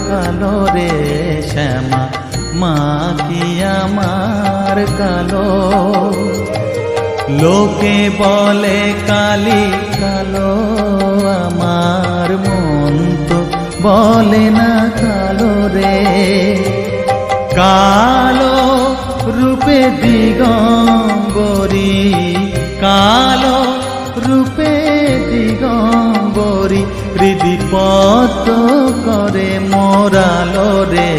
কালো রে শ্যামা, মা কি আমার কালো। লোকে বলে কালি কালো, আমার মন তো বলে না কালো রে। কালো রূপে দিগম্বরী, কালো রূপে দিগম্বরী, হৃদিপত করে মোরালো রে